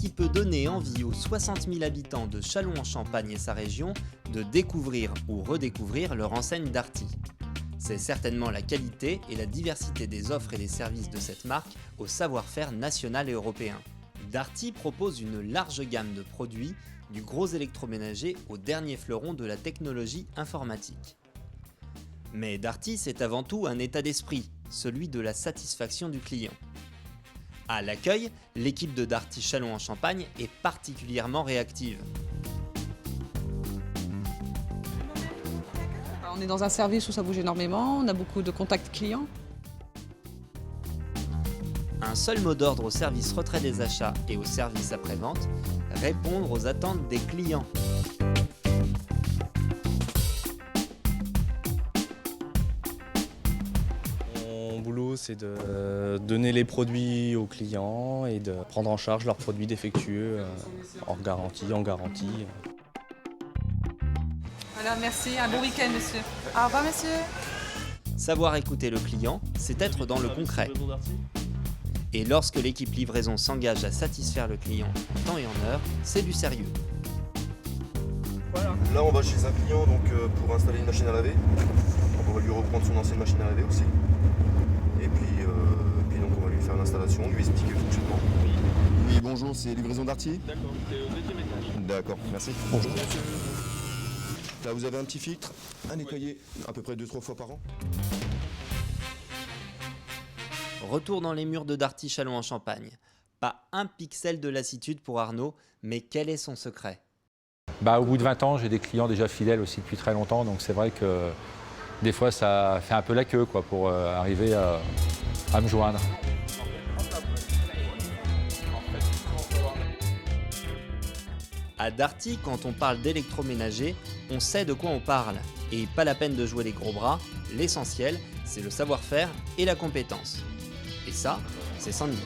qui peut donner envie aux 60 000 habitants de Châlons-en-Champagne et sa région de découvrir ou redécouvrir leur enseigne Darty. C'est certainement la qualité et la diversité des offres et des services de cette marque au savoir-faire national et européen. Darty propose une large gamme de produits, du gros électroménager au dernier fleuron de la technologie informatique. Mais Darty, c'est avant tout un état d'esprit, celui de la satisfaction du client. À l'accueil, l'équipe de Darty Châlons-en-Champagne est particulièrement réactive. On est dans un service où ça bouge énormément, on a beaucoup de contacts clients. Un seul mot d'ordre au service retrait des achats et au service après-vente, répondre aux attentes des clients. Mon boulot, c'est de donner les produits aux clients et de prendre en charge leurs produits défectueux en garantie. Voilà, merci, un bon week-end, monsieur. Au revoir, monsieur. Savoir écouter le client, c'est être dans le concret. Et lorsque l'équipe livraison s'engage à satisfaire le client en temps et en heure, c'est du sérieux. Voilà. Là, on va chez un client pour installer une machine à laver. Donc, on va lui reprendre son ancienne machine à laver aussi. Et puis donc, on va lui faire l'installation, lui expliquer le fonctionnement. Oui, bonjour, c'est livraison Darty. D'accord, c'est au 2e étage. D'accord, merci. Bonjour. Là, vous avez un petit filtre à nettoyer à peu près 2-3 fois par an. Retour dans les murs de Darty Châlons-en-Champagne. Pas un pixel de lassitude pour Arnaud, mais quel est son secret ? Au bout de 20 ans, j'ai des clients déjà fidèles aussi depuis très longtemps, donc c'est vrai que des fois ça fait un peu la queue pour arriver à me joindre. À Darty, quand on parle d'électroménager, on sait de quoi on parle. Et pas la peine de jouer les gros bras, l'essentiel, c'est le savoir-faire et la compétence. Et ça, c'est Sandy.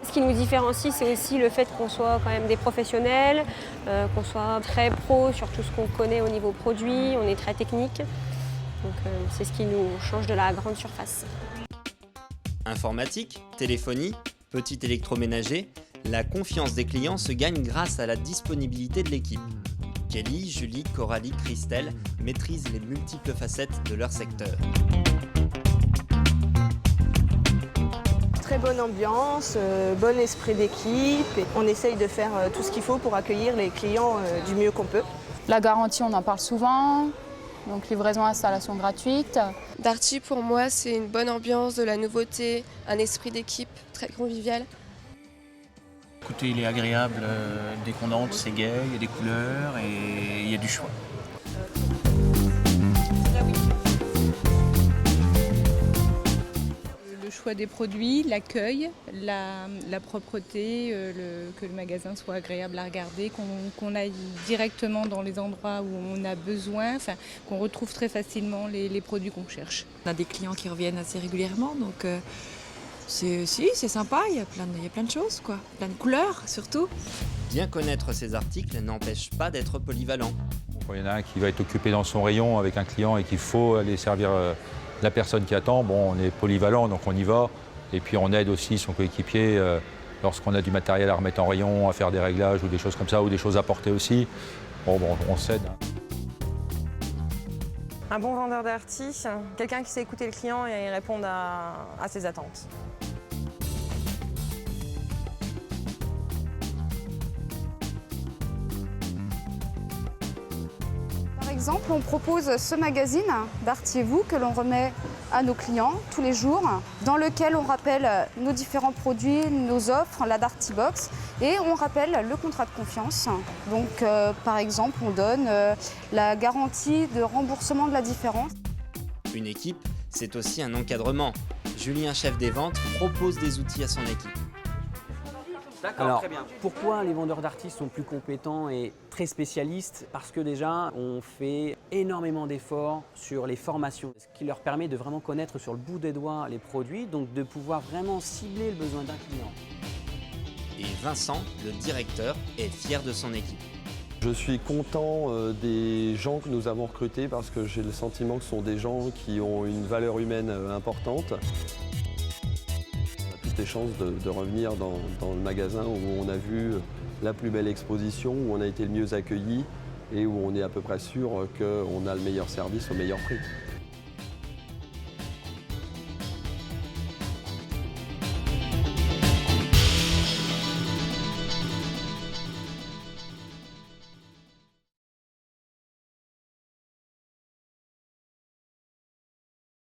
Ce qui nous différencie, c'est aussi le fait qu'on soit quand même des professionnels, qu'on soit très pro sur tout ce qu'on connaît au niveau produit, on est très technique. Donc c'est ce qui nous change de la grande surface. Informatique, téléphonie, petit électroménager, la confiance des clients se gagne grâce à la disponibilité de l'équipe. Kelly, Julie, Coralie, Christelle maîtrisent les multiples facettes de leur secteur. Très bonne ambiance, bon esprit d'équipe. On essaye de faire tout ce qu'il faut pour accueillir les clients du mieux qu'on peut. La garantie, on en parle souvent. Donc livraison, installation gratuite. Darty, pour moi, c'est une bonne ambiance, de la nouveauté, un esprit d'équipe très convivial. Écoutez, il est agréable, dès qu'on entre, c'est gai, il y a des couleurs et il y a du choix. Le choix des produits, l'accueil, la propreté, que le magasin soit agréable à regarder, qu'on aille directement dans les endroits où on a besoin, qu'on retrouve très facilement les produits qu'on cherche. On a des clients qui reviennent assez régulièrement, donc c'est sympa, il y a plein de choses, plein de couleurs surtout. Bien connaître ces articles n'empêche pas d'être polyvalent. Quand il y en a un qui va être occupé dans son rayon avec un client et qu'il faut aller servir la personne qui attend, on est polyvalent, donc on y va. Et puis on aide aussi son coéquipier lorsqu'on a du matériel à remettre en rayon, à faire des réglages ou des choses comme ça, ou des choses à porter aussi. On s'aide. Un bon vendeur Darty, quelqu'un qui sait écouter le client et répondre à ses attentes. Par exemple, on propose ce magazine Darty et vous que l'on remet à nos clients tous les jours, dans lequel on rappelle nos différents produits, nos offres, la Darty Box, et on rappelle le contrat de confiance. Donc par exemple, on donne la garantie de remboursement de la différence. Une équipe, c'est aussi un encadrement. Julien, chef des ventes, propose des outils à son équipe. Alors, pourquoi les vendeurs Darty sont plus compétents et très spécialistes? Parce que déjà, on fait énormément d'efforts sur les formations, ce qui leur permet de vraiment connaître sur le bout des doigts les produits, donc de pouvoir vraiment cibler le besoin d'un client. Et Vincent, le directeur, est fier de son équipe. Je suis content des gens que nous avons recrutés parce que j'ai le sentiment que ce sont des gens qui ont une valeur humaine importante. des chances de revenir dans le magasin où on a vu la plus belle exposition, où on a été le mieux accueilli et où on est à peu près sûr qu'on a le meilleur service au meilleur prix.